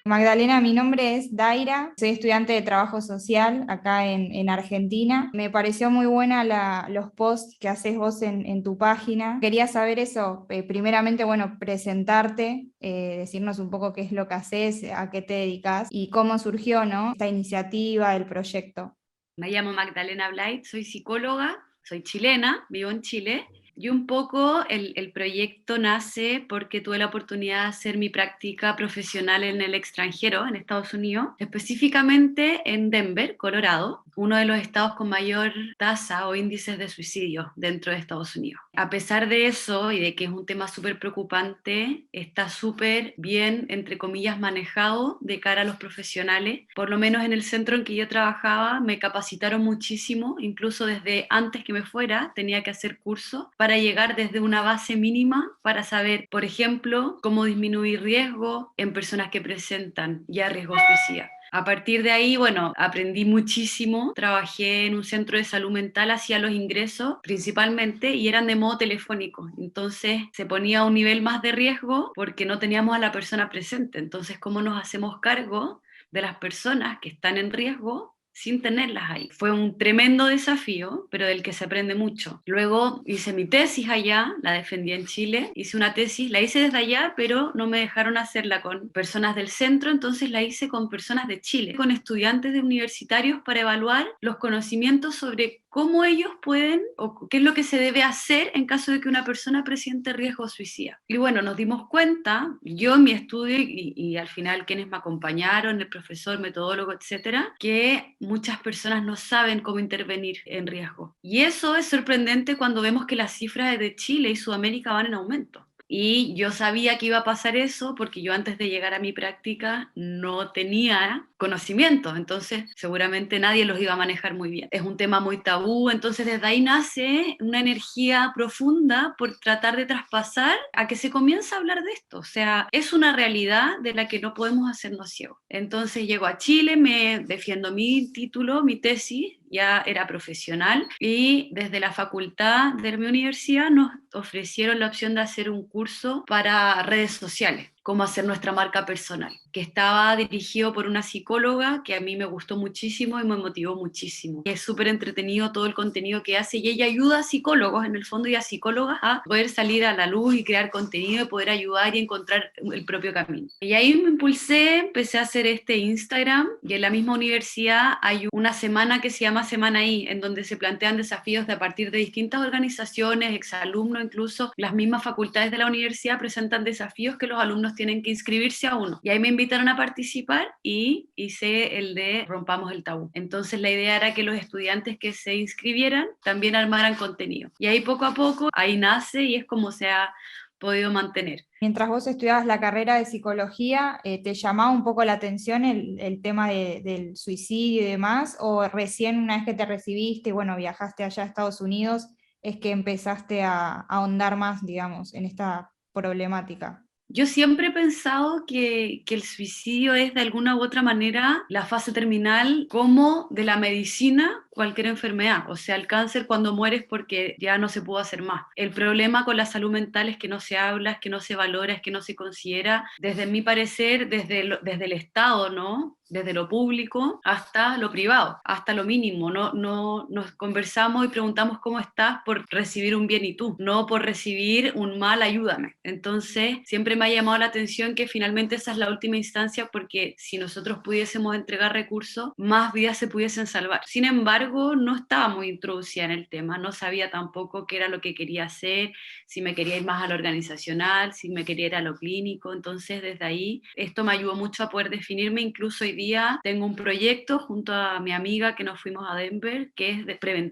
Magdalena, mi nombre es Daira, soy estudiante de trabajo social acá en Argentina. Me pareció muy buena los posts que haces vos en tu página. Quería saber eso, primeramente, bueno, presentarte, decirnos un poco qué es lo que haces, a qué te dedicas y cómo surgió, ¿no? Esta iniciativa, el proyecto. Me llamo Magdalena Blight, soy psicóloga, soy chilena, vivo en Chile. Y un poco el proyecto nace porque tuve la oportunidad de hacer mi práctica profesional en el extranjero, en Estados Unidos, específicamente en Denver, Colorado, uno de los estados con mayor tasa o índices de suicidio dentro de Estados Unidos. A pesar de eso y de que es un tema súper preocupante, está súper bien, entre comillas, manejado de cara a los profesionales. Por lo menos en el centro en que yo trabajaba me capacitaron muchísimo, incluso desde antes que me fuera tenía que hacer cursos para llegar desde una base mínima para saber, por ejemplo, cómo disminuir riesgo en personas que presentan ya riesgo suicida. A partir de ahí, bueno, aprendí muchísimo, trabajé en un centro de salud mental, hacía los ingresos principalmente y eran de modo telefónico, entonces se ponía a un nivel más de riesgo porque no teníamos a la persona presente, entonces ¿cómo nos hacemos cargo de las personas que están en riesgo sin tenerlas ahí? Fue un tremendo desafío, pero del que se aprende mucho. Luego hice mi tesis allá, la defendí en Chile, hice una tesis, la hice desde allá, pero no me dejaron hacerla con personas del centro, entonces la hice con personas de Chile, con estudiantes de universitarios para evaluar los conocimientos sobre cómo ellos pueden o qué es lo que se debe hacer en caso de que una persona presente riesgo suicida. Y bueno, nos dimos cuenta, yo en mi estudio y al final quienes me acompañaron, el profesor, metodólogo, etcétera, que muchas personas no saben cómo intervenir en riesgo. Y eso es sorprendente cuando vemos que las cifras de Chile y Sudamérica van en aumento. Y yo sabía que iba a pasar eso porque yo antes de llegar a mi práctica no tenía conocimientos, entonces seguramente nadie los iba a manejar muy bien. Es un tema muy tabú, entonces desde ahí nace una energía profunda por tratar de traspasar a que se comience a hablar de esto. O sea, es una realidad de la que no podemos hacernos ciegos. Entonces llego a Chile, me defiendo mi título, mi tesis, ya era profesional y desde la facultad de mi universidad nos ofrecieron la opción de hacer un curso para redes sociales, cómo hacer nuestra marca personal, que estaba dirigido por una psicóloga que a mí me gustó muchísimo y me motivó muchísimo. Es súper entretenido todo el contenido que hace y ella ayuda a psicólogos en el fondo y a psicólogas a poder salir a la luz y crear contenido y poder ayudar y encontrar el propio camino. Y ahí me impulsé, empecé a hacer este Instagram y en la misma universidad hay una semana que se llama Semana I, en donde se plantean desafíos de a partir de distintas organizaciones, exalumnos, incluso las mismas facultades de la universidad presentan desafíos que los alumnos tienen que inscribirse a uno. Y ahí me invitaron a participar y hice el de Rompamos el Tabú. Entonces la idea era que los estudiantes que se inscribieran también armaran contenido. Y ahí poco a poco, ahí nace y es como se ha podido mantener. Mientras vos estudiabas la carrera de psicología, ¿te llamaba un poco la atención el tema del suicidio y demás? ¿O recién una vez que te recibiste y bueno, viajaste allá a Estados Unidos, es que empezaste a ahondar más, digamos, en esta problemática? Yo siempre he pensado que el suicidio es de alguna u otra manera la fase terminal como de la medicina cualquier enfermedad. O sea, el cáncer cuando mueres porque ya no se pudo hacer más. El problema con la salud mental es que no se habla, es que no se valora, es que no se considera, desde mi parecer, desde el Estado, ¿no? Desde lo público hasta lo privado, hasta lo mínimo. No nos conversamos y preguntamos cómo estás por recibir un bien y tú, no por recibir un mal, ayúdame. Entonces, siempre me ha llamado la atención que finalmente esa es la última instancia porque si nosotros pudiésemos entregar recursos, más vidas se pudiesen salvar. Sin embargo, no estaba muy introducida en el tema, no sabía tampoco qué era lo que quería hacer, si me quería ir más a lo organizacional, si me quería ir a lo clínico. Entonces, desde ahí, esto me ayudó mucho a poder definirme. Incluso hoy día tengo un proyecto junto a mi amiga que nos fuimos a Denver, que es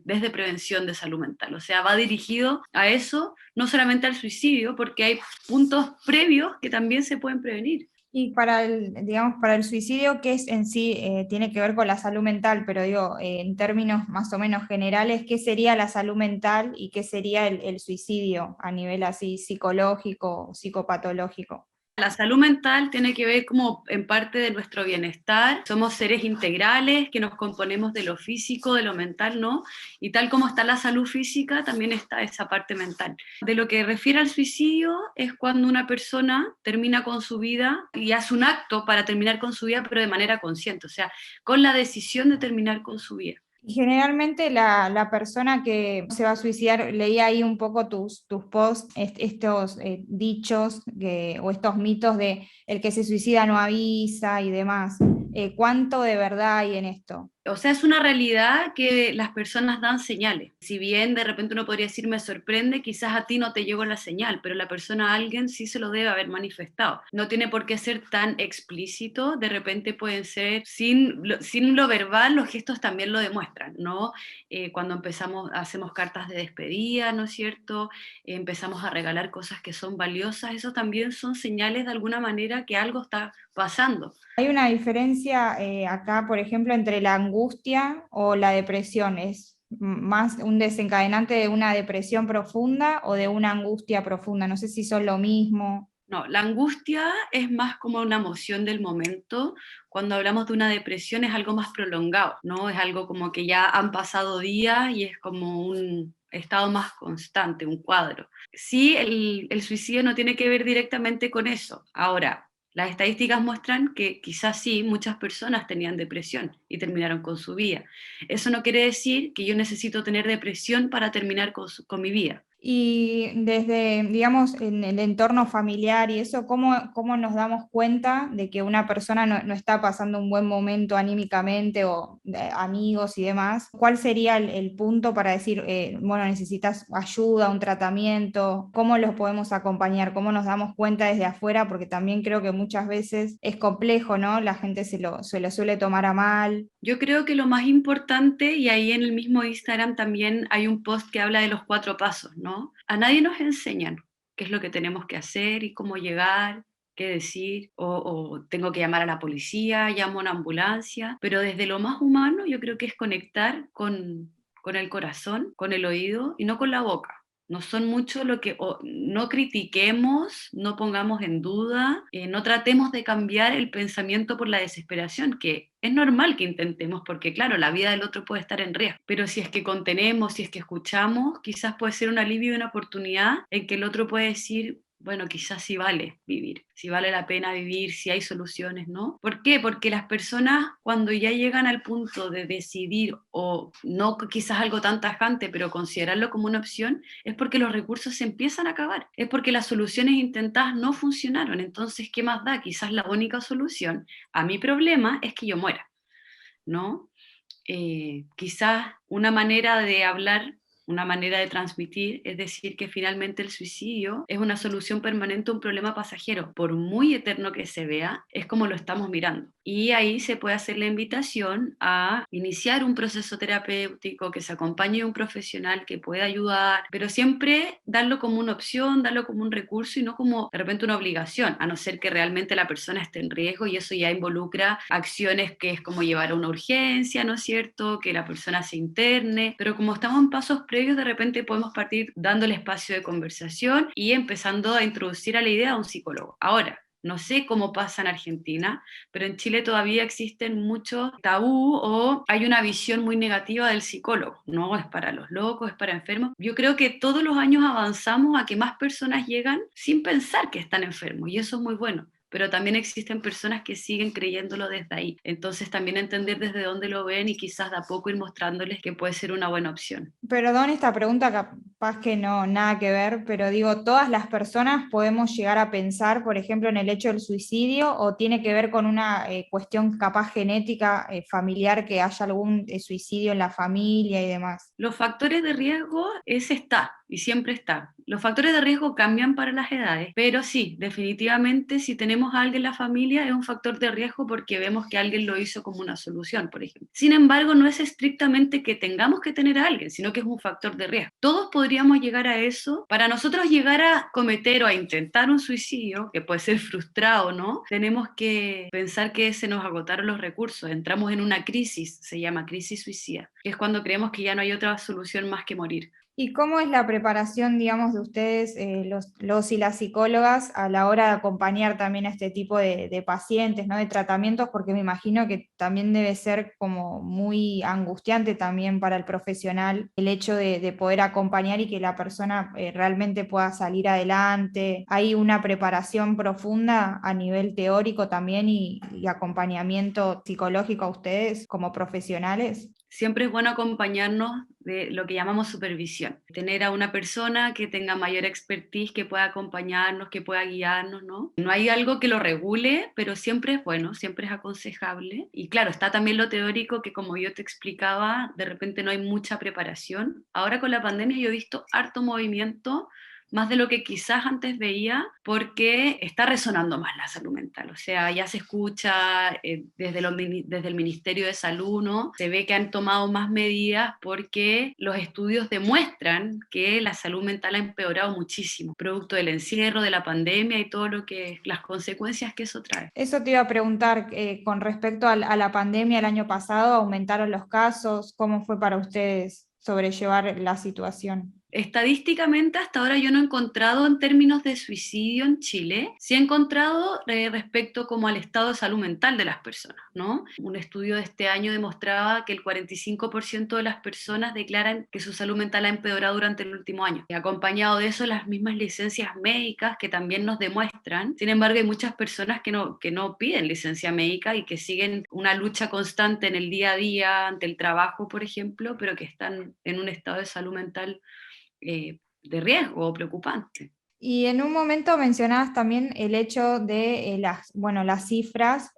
desde prevención de salud mental. O sea, va dirigido a eso, no solamente al suicidio, porque hay puntos previos que también se pueden prevenir. Y para digamos, para el suicidio, ¿qué es en sí? Tiene que ver con la salud mental, pero digo, en términos más o menos generales, ¿qué sería la salud mental y qué sería el suicidio a nivel así psicológico, psicopatológico? La salud mental tiene que ver como en parte de nuestro bienestar. Somos seres integrales que nos componemos de lo físico, de lo mental, ¿no? Y tal como está la salud física, también está esa parte mental. De lo que refiere al suicidio es cuando una persona termina con su vida y hace un acto para terminar con su vida, pero de manera consciente, o sea, con la decisión de terminar con su vida. Y generalmente la persona que se va a suicidar, leí ahí un poco tus posts, estos dichos o estos mitos de el que se suicida no avisa y demás. ¿Cuánto de verdad hay en esto? O sea, es una realidad que las personas dan señales. Si bien de repente uno podría decir me sorprende, quizás a ti no te llegó la señal, pero la persona a alguien sí se lo debe haber manifestado. No tiene por qué ser tan explícito, de repente pueden ser, sin lo verbal, los gestos también lo demuestran, ¿no? Cuando hacemos cartas de despedida, ¿no es cierto? Empezamos a regalar cosas que son valiosas, eso también son señales de alguna manera que algo está pasando. Hay una diferencia acá, por ejemplo, entre la angustia o la depresión. ¿Es más un desencadenante de una depresión profunda o de una angustia profunda? No sé si son lo mismo. No, la angustia es más como una emoción del momento. Cuando hablamos de una depresión es algo más prolongado, ¿no? Es algo como que ya han pasado días y es como un estado más constante, un cuadro. Sí, el suicidio no tiene que ver directamente con eso. Ahora, las estadísticas muestran que quizás sí, muchas personas tenían depresión y terminaron con su vida. Eso no quiere decir que yo necesito tener depresión para terminar con mi vida. Y desde, digamos, en el entorno familiar y eso, ¿cómo nos damos cuenta de que una persona no está pasando un buen momento anímicamente o de amigos y demás? ¿Cuál sería el punto para decir, bueno, necesitas ayuda, un tratamiento? ¿Cómo los podemos acompañar? ¿Cómo nos damos cuenta desde afuera? Porque también creo que muchas veces es complejo, ¿no? La gente se lo suele tomar a mal. Yo creo que lo más importante, y ahí en el mismo Instagram también hay un post que habla de los 4 pasos, ¿no? A nadie nos enseñan qué es lo que tenemos que hacer y cómo llegar, qué decir, o tengo que llamar a la policía, llamo a una ambulancia, pero desde lo más humano yo creo que es conectar con el corazón, con el oído y no con la boca. No son mucho lo que, no critiquemos, no pongamos en duda, no tratemos de cambiar el pensamiento por la desesperación, que es normal que intentemos, porque claro, la vida del otro puede estar en riesgo, pero si es que contenemos, si es que escuchamos, quizás puede ser un alivio y una oportunidad en que el otro puede decir, bueno, quizás sí vale vivir, si vale la pena vivir, si hay soluciones, ¿no? ¿Por qué? Porque las personas cuando ya llegan al punto de decidir, o no quizás algo tan tajante, pero considerarlo como una opción, es porque los recursos se empiezan a acabar, es porque las soluciones intentadas no funcionaron. Entonces, ¿qué más da? Quizás la única solución a mi problema es que yo muera, ¿no? Quizás una manera de hablar, una manera de transmitir, es decir, que finalmente el suicidio es una solución permanente a un problema pasajero. Por muy eterno que se vea, es como lo estamos mirando. Y ahí se puede hacer la invitación a iniciar un proceso terapéutico que se acompañe de un profesional que pueda ayudar, pero siempre darlo como una opción, darlo como un recurso y no como de repente una obligación, a no ser que realmente la persona esté en riesgo, y eso ya involucra acciones que es como llevar a una urgencia, ¿no es cierto? Que la persona se interne, pero como estamos en pasos previos, de repente podemos partir dándole espacio de conversación y empezando a introducir a la idea a un psicólogo. Ahora, no sé cómo pasa en Argentina, pero en Chile todavía existen muchos tabú o hay una visión muy negativa del psicólogo. No, es para los locos, es para enfermos. Yo creo que todos los años avanzamos a que más personas llegan sin pensar que están enfermos, y eso es muy bueno. Pero también existen personas que siguen creyéndolo desde ahí. Entonces también entender desde dónde lo ven y quizás de a poco ir mostrándoles que puede ser una buena opción. Perdón esta pregunta, capaz que no, nada que ver, pero digo, ¿todas las personas podemos llegar a pensar, por ejemplo, en el hecho del suicidio o tiene que ver con una cuestión capaz genética, familiar, que haya algún suicidio en la familia y demás? Los factores de riesgo, ese está y siempre está. Los factores de riesgo cambian para las edades, pero sí, definitivamente si tenemos a alguien en la familia es un factor de riesgo porque vemos que alguien lo hizo como una solución, por ejemplo. Sin embargo, no es estrictamente que tengamos que tener a alguien, sino que es un factor de riesgo. Todos podríamos llegar a eso. Para nosotros llegar a cometer o a intentar un suicidio, que puede ser frustrado, ¿no? Tenemos que pensar que se nos agotaron los recursos, entramos en una crisis, se llama crisis suicida, que es cuando creemos que ya no hay otra solución más que morir. ¿Y cómo es la preparación, digamos, de ustedes, los y las psicólogas, a la hora de acompañar también a este tipo de pacientes, ¿no? De tratamientos? Porque me imagino que también debe ser como muy angustiante también para el profesional el hecho de poder acompañar y que la persona realmente pueda salir adelante. ¿Hay una preparación profunda a nivel teórico también y acompañamiento psicológico a ustedes como profesionales? Siempre es bueno acompañarnos de lo que llamamos supervisión, tener a una persona que tenga mayor expertise, que pueda acompañarnos, que pueda guiarnos, ¿no? No hay algo que lo regule, pero siempre es bueno, siempre es aconsejable. Y claro, está también lo teórico que, como yo te explicaba, de repente no hay mucha preparación. Ahora con la pandemia yo he visto harto movimiento, más de lo que quizás antes veía, porque está resonando más la salud mental. O sea, ya se escucha desde el Ministerio de Salud, ¿no? Se ve que han tomado más medidas porque los estudios demuestran que la salud mental ha empeorado muchísimo, producto del encierro, de la pandemia y todo lo que, las consecuencias que eso trae. Eso te iba a preguntar, con respecto a la pandemia el año pasado, ¿aumentaron los casos? ¿Cómo fue para ustedes sobrellevar la situación? Estadísticamente hasta ahora yo no he encontrado en términos de suicidio en Chile, sí he encontrado respecto como al estado de salud mental de las personas, ¿no? Un estudio de este año demostraba que el 45% de las personas declaran que su salud mental ha empeorado durante el último año. Y acompañado de eso las mismas licencias médicas que también nos demuestran. Sin embargo, hay muchas personas que no piden licencia médica y que siguen una lucha constante en el día a día ante el trabajo, por ejemplo, pero que están en un estado de salud mental de riesgo o preocupante. Y en un momento mencionabas también el hecho de bueno, las cifras.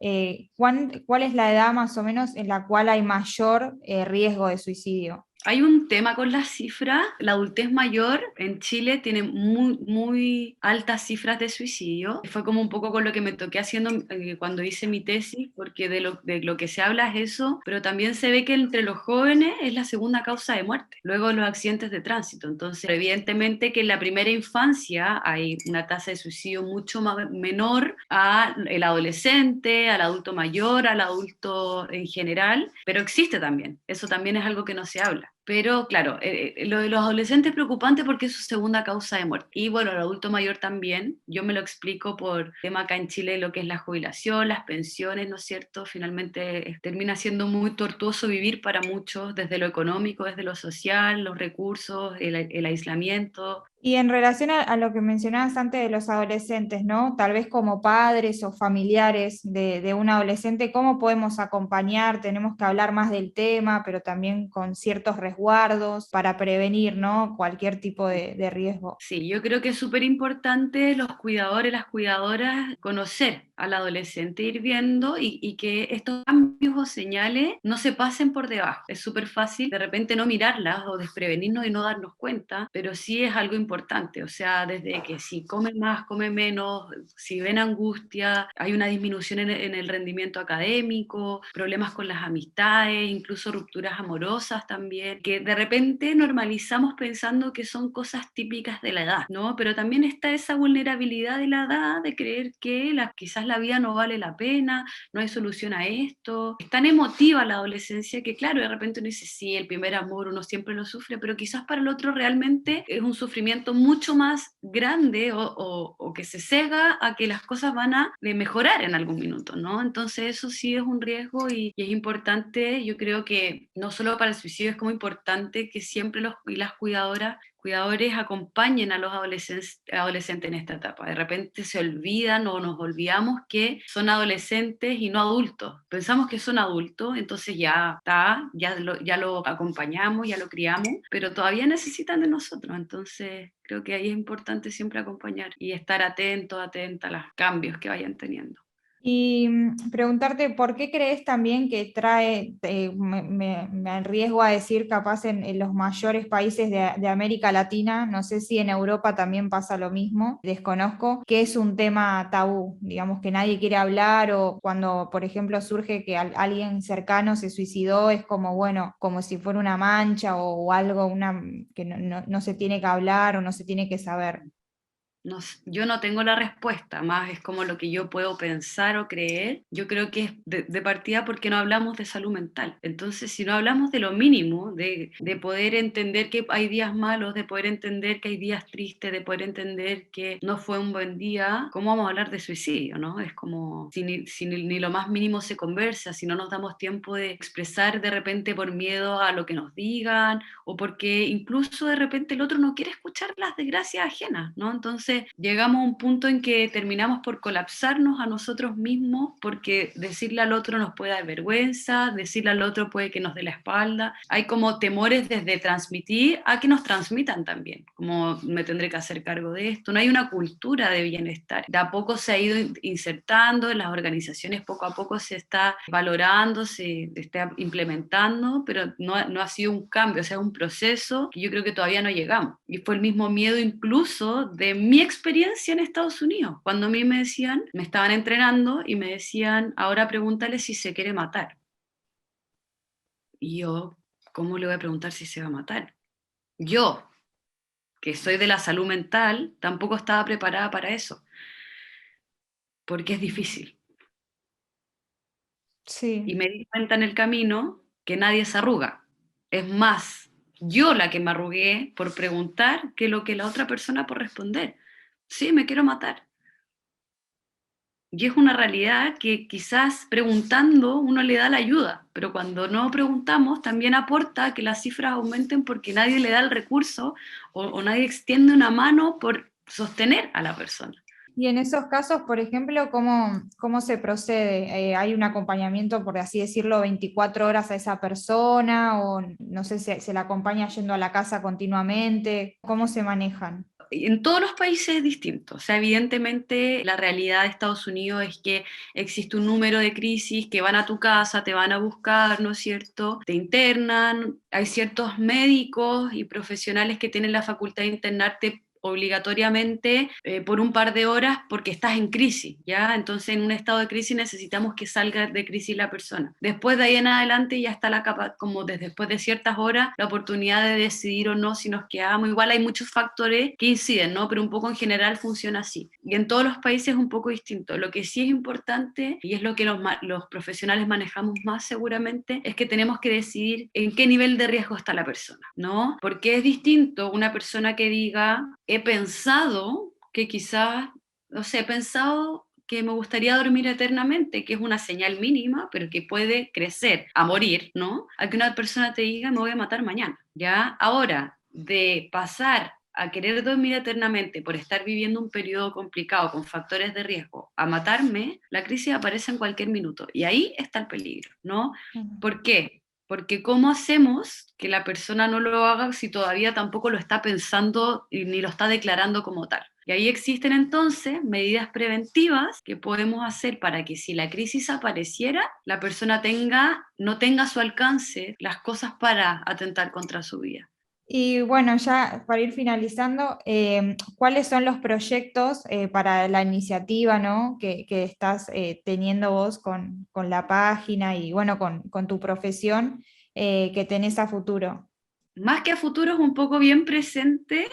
¿Cuál es la edad más o menos en la cual hay mayor riesgo de suicidio? Hay un tema con las cifras. La adultez mayor en Chile tiene muy altas cifras de suicidio. Fue como un poco con lo que me toqué haciendo cuando hice mi tesis, porque de lo que se habla es eso, pero también se ve que entre los jóvenes es la segunda causa de muerte, luego los accidentes de tránsito. Entonces, evidentemente que en la primera infancia hay una tasa de suicidio mucho menor al adolescente, al adulto mayor, al adulto en general, pero existe también. Eso también es algo que no se habla. Pero claro, lo de los adolescentes es preocupante porque es su segunda causa de muerte. Y bueno, el adulto mayor también. Yo me lo explico por tema acá en Chile, lo que es la jubilación, las pensiones, ¿no es cierto? Finalmente termina siendo muy tortuoso vivir para muchos, desde lo económico, desde lo social, los recursos, el aislamiento. Y en relación a lo que mencionabas antes de los adolescentes, ¿no? Tal vez como padres o familiares de un adolescente, ¿cómo podemos acompañar? Tenemos que hablar más del tema, pero también con ciertos resguardos para prevenir, ¿no? Cualquier tipo de riesgo. Sí, yo creo que es súper importante los cuidadores, las cuidadoras, conocer al adolescente, ir viendo y que estos cambios o señales no se pasen por debajo. Es súper fácil de repente no mirarlas o desprevenirnos y no darnos cuenta, pero sí es algo importante. O sea, desde que si come más, come menos, si ven angustia, hay una disminución en el rendimiento académico, problemas con las amistades, incluso rupturas amorosas también, que de repente normalizamos pensando que son cosas típicas de la edad, ¿no? Pero también está esa vulnerabilidad de la edad de creer que quizás la vida no vale la pena, no hay solución a esto. Es tan emotiva la adolescencia que, claro, de repente uno dice, sí, el primer amor uno siempre lo sufre, pero quizás para el otro realmente es un sufrimiento mucho más grande o que se cega a que las cosas van a mejorar en algún minuto, ¿no? Entonces eso sí es un riesgo y es importante, yo creo que no solo para el suicidio, es como importante que siempre los y las cuidadores acompañen a los adolescentes en esta etapa. De repente se olvidan o nos olvidamos que son adolescentes y no adultos. Pensamos que son adultos, entonces ya está, ya lo acompañamos, ya lo criamos, pero todavía necesitan de nosotros. Entonces creo que ahí es importante siempre acompañar y estar atenta a los cambios que vayan teniendo. Y preguntarte, ¿por qué crees también que trae, me arriesgo a decir, capaz en los mayores países de América Latina, no sé si en Europa también pasa lo mismo, desconozco, que es un tema tabú, digamos que nadie quiere hablar, o cuando, por ejemplo, surge que alguien cercano se suicidó, es como, bueno, como si fuera una mancha o algo que no se tiene que hablar o no se tiene que saber? yo no tengo la respuesta, más es como lo que yo puedo pensar o creer. Yo creo que es de partida porque no hablamos de salud mental. Entonces, si no hablamos de lo mínimo, de poder entender que hay días malos, de poder entender que hay días tristes, de poder entender que no fue un buen día, ¿cómo vamos a hablar de suicidio, no? Es como si ni lo más mínimo se conversa, si no nos damos tiempo de expresar de repente por miedo a lo que nos digan, o porque incluso de repente el otro no quiere escuchar las desgracias ajenas, ¿no? Entonces llegamos a un punto en que terminamos por colapsarnos a nosotros mismos, porque decirle al otro nos puede dar vergüenza, decirle al otro puede que nos dé la espalda. Hay como temores desde transmitir a que nos transmitan también, como me tendré que hacer cargo de esto. No hay una cultura de bienestar. De a poco se ha ido insertando en las organizaciones, poco a poco se está valorando, se está implementando, pero no ha sido un cambio, o sea, un proceso que yo creo que todavía no llegamos. Y fue el mismo miedo incluso de mi experiencia en Estados Unidos, cuando a mí me decían, me estaban entrenando y me decían, ahora pregúntale si se quiere matar. Y yo, ¿cómo le voy a preguntar si se va a matar? Yo, que soy de la salud mental, tampoco estaba preparada para eso, porque es difícil. Y Sí. me di cuenta en el camino que nadie se arruga. Es más, yo la que me arrugué por preguntar que lo que la otra persona por responder. Sí, me quiero matar. Y es una realidad que quizás preguntando uno le da la ayuda, pero cuando no preguntamos también aporta a que las cifras aumenten porque nadie le da el recurso o nadie extiende una mano por sostener a la persona. Y en esos casos, por ejemplo, ¿cómo se procede? ¿Hay un acompañamiento, por así decirlo, 24 horas a esa persona? ¿O no sé si se la acompaña yendo a la casa continuamente? ¿Cómo se manejan? En todos los países es distinto. O sea, evidentemente la realidad de Estados Unidos es que existe un número de crisis que van a tu casa, te van a buscar, ¿no es cierto? Te internan. Hay ciertos médicos y profesionales que tienen la facultad de internarte obligatoriamente por un par de horas porque estás en crisis, ¿ya? Entonces en un estado de crisis necesitamos que salga de crisis la persona. Después de ahí en adelante ya está como después de ciertas horas, la oportunidad de decidir o no si nos quedamos. Igual hay muchos factores que inciden, ¿no? Pero un poco en general funciona así. Y en todos los países es un poco distinto. Lo que sí es importante, y es lo que los profesionales manejamos más seguramente, es que tenemos que decidir en qué nivel de riesgo está la persona, ¿no? Porque es distinto una persona que diga, he pensado que quizás, no sé, he pensado que me gustaría dormir eternamente, que es una señal mínima, pero que puede crecer a morir, ¿no? A que una persona te diga, me voy a matar mañana, ¿ya? Ahora, de pasar a querer dormir eternamente por estar viviendo un periodo complicado con factores de riesgo, a matarme, la crisis aparece en cualquier minuto. Y ahí está el peligro, ¿no? ¿Por qué? Porque ¿cómo hacemos que la persona no lo haga si todavía tampoco lo está pensando y ni lo está declarando como tal? Y ahí existen entonces medidas preventivas que podemos hacer para que si la crisis apareciera, la persona no tenga a su alcance las cosas para atentar contra su vida. Y bueno, ya para ir finalizando, ¿cuáles son los proyectos para la iniciativa, ¿no? que estás teniendo vos con la página y bueno, con tu profesión que tenés a futuro? Más que a futuro es un poco bien presente.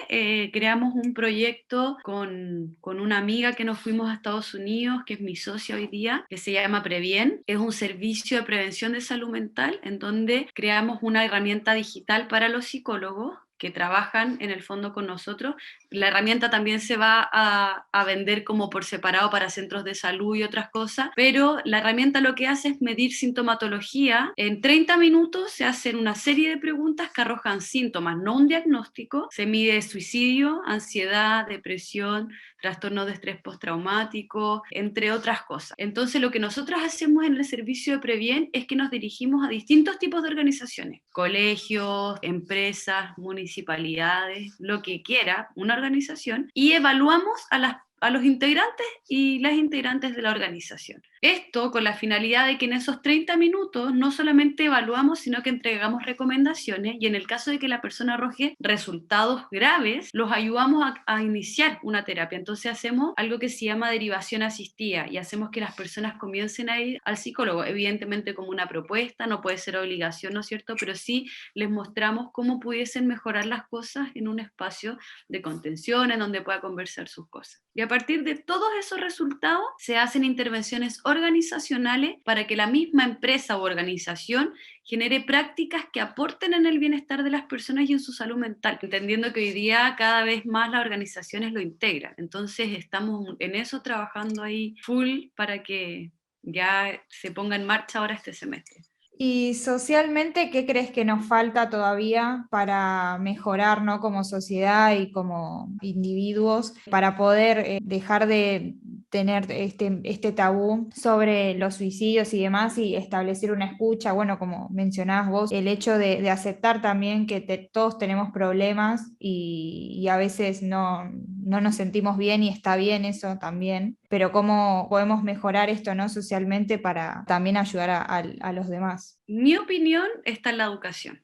Creamos un proyecto con una amiga que nos fuimos a Estados Unidos, que es mi socia hoy día, que se llama Previen. Es un servicio de prevención de salud mental en donde creamos una herramienta digital para los psicólogos que trabajan en el fondo con nosotros. La herramienta también se va a vender como por separado para centros de salud y otras cosas, pero la herramienta lo que hace es medir sintomatología. En 30 minutos se hacen una serie de preguntas que arrojan síntomas, no un diagnóstico. Se mide suicidio, ansiedad, depresión, trastorno de estrés postraumático, entre otras cosas. Entonces lo que nosotros hacemos en el servicio de Previen es que nos dirigimos a distintos tipos de organizaciones, colegios, empresas, municipalidades, lo que quiera, una organización, y evaluamos a los integrantes y las integrantes de la organización. Esto con la finalidad de que en esos 30 minutos no solamente evaluamos, sino que entregamos recomendaciones y en el caso de que la persona arroje resultados graves, los ayudamos a iniciar una terapia. Entonces hacemos algo que se llama derivación asistida y hacemos que las personas comiencen a ir al psicólogo, evidentemente como una propuesta, no puede ser obligación, ¿no es cierto? Pero sí les mostramos cómo pudiesen mejorar las cosas en un espacio de contención, en donde pueda conversar sus cosas. Y a partir de todos esos resultados se hacen intervenciones organizacionales para que la misma empresa o organización genere prácticas que aporten en el bienestar de las personas y en su salud mental, entendiendo que hoy día cada vez más las organizaciones lo integran. Entonces estamos en eso trabajando ahí full para que ya se ponga en marcha ahora este semestre. Y socialmente, ¿qué crees que nos falta todavía para mejorar, ¿no? Como sociedad y como individuos, para poder dejar de tener este tabú sobre los suicidios y demás y establecer una escucha? Bueno, como mencionabas vos, el hecho de aceptar también que todos tenemos problemas y a veces no nos sentimos bien y está bien eso también, pero cómo podemos mejorar esto, ¿no? Socialmente para también ayudar a los demás. Mi opinión está en la educación.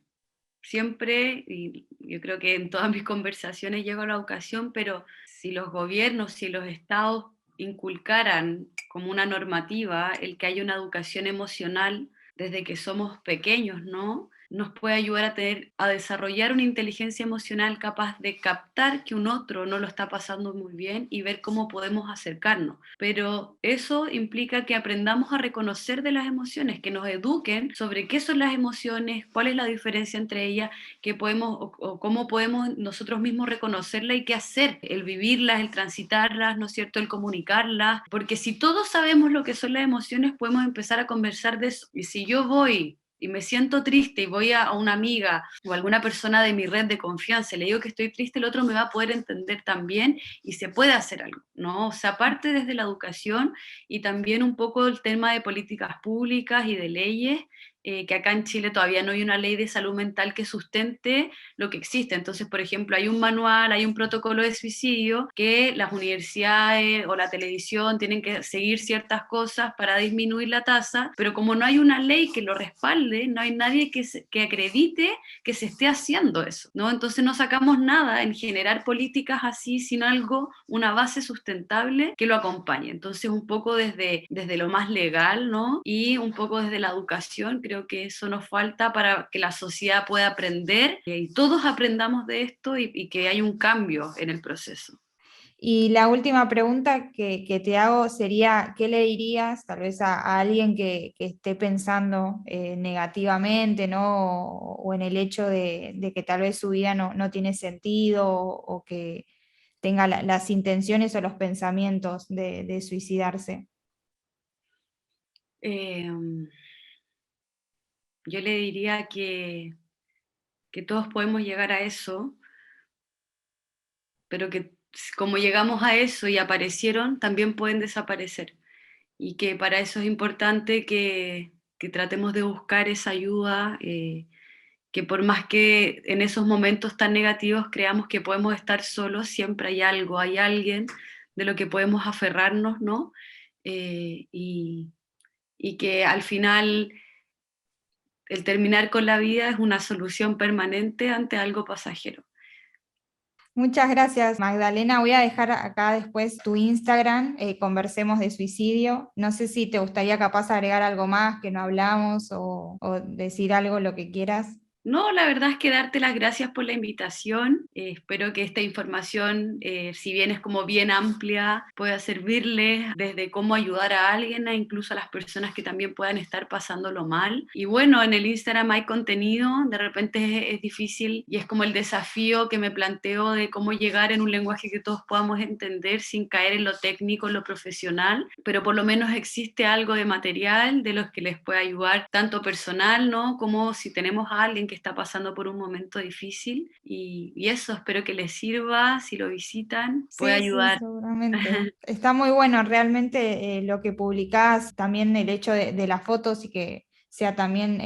Siempre, y yo creo que en todas mis conversaciones llego a la educación, pero si los gobiernos, si los estados inculcaran como una normativa el que haya una educación emocional desde que somos pequeños, ¿no? Nos puede ayudar a desarrollar una inteligencia emocional capaz de captar que un otro no lo está pasando muy bien y ver cómo podemos acercarnos. Pero eso implica que aprendamos a reconocer de las emociones, que nos eduquen sobre qué son las emociones, cuál es la diferencia entre ellas, qué podemos o cómo podemos nosotros mismos reconocerlas y qué hacer, el vivirlas, el transitarlas, ¿no es cierto?, el comunicarlas, porque si todos sabemos lo que son las emociones, podemos empezar a conversar de eso. Y si yo voy y me siento triste y voy a una amiga o a alguna persona de mi red de confianza y le digo que estoy triste, el otro me va a poder entender también y se puede hacer algo, ¿no? O sea, parte desde la educación y también un poco el tema de políticas públicas y de leyes, que acá en Chile todavía no hay una ley de salud mental que sustente lo que existe. Entonces, por ejemplo, hay un manual, hay un protocolo de suicidio que las universidades o la televisión tienen que seguir ciertas cosas para disminuir la tasa, pero como no hay una ley que lo respalde, no hay nadie que acredite que se esté haciendo eso, ¿no? Entonces no sacamos nada en generar políticas así sin algo, una base sustentable que lo acompañe. Entonces un poco desde lo más legal, ¿no? Y un poco desde la educación, creo que eso nos falta para que la sociedad pueda aprender y todos aprendamos de esto y que haya un cambio en el proceso. Y la última pregunta que te hago sería, ¿qué le dirías tal vez a alguien que esté pensando negativamente, ¿no? O en el hecho de que tal vez su vida no tiene sentido o que tenga las intenciones o los pensamientos de suicidarse? Eh, yo le diría que todos podemos llegar a eso, pero que como llegamos a eso y aparecieron, también pueden desaparecer. Y que para eso es importante que tratemos de buscar esa ayuda, que por más que en esos momentos tan negativos creamos que podemos estar solos, siempre hay algo, hay alguien de lo que podemos aferrarnos, ¿no? Y que al final el terminar con la vida es una solución permanente ante algo pasajero. Muchas gracias, Magdalena. Voy a dejar acá después tu Instagram, conversemos de suicidio. No sé si te gustaría capaz agregar algo más que no hablamos o decir algo, lo que quieras. No, la verdad es que darte las gracias por la invitación. Espero que esta información, si bien es como bien amplia, pueda servirles desde cómo ayudar a alguien a incluso a las personas que también puedan estar pasándolo mal. Y bueno, en el Instagram hay contenido, de repente es difícil y es como el desafío que me planteo de cómo llegar en un lenguaje que todos podamos entender sin caer en lo técnico, en lo profesional, pero por lo menos existe algo de material de los que les pueda ayudar, tanto personal, ¿no? Como si tenemos a alguien que está pasando por un momento difícil y eso espero que les sirva, si lo visitan, puede Sí, sí, ayudar. seguramente. Está muy bueno realmente lo que publicás, también el hecho de las fotos y que sea también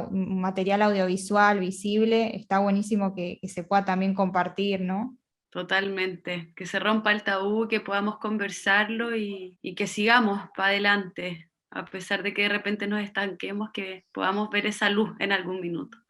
un material audiovisual visible, está buenísimo que se pueda también compartir, ¿no? Totalmente, que se rompa el tabú, que podamos conversarlo y que sigamos para adelante. a pesar de que de repente nos estanquemos, que podamos ver esa luz en algún minuto.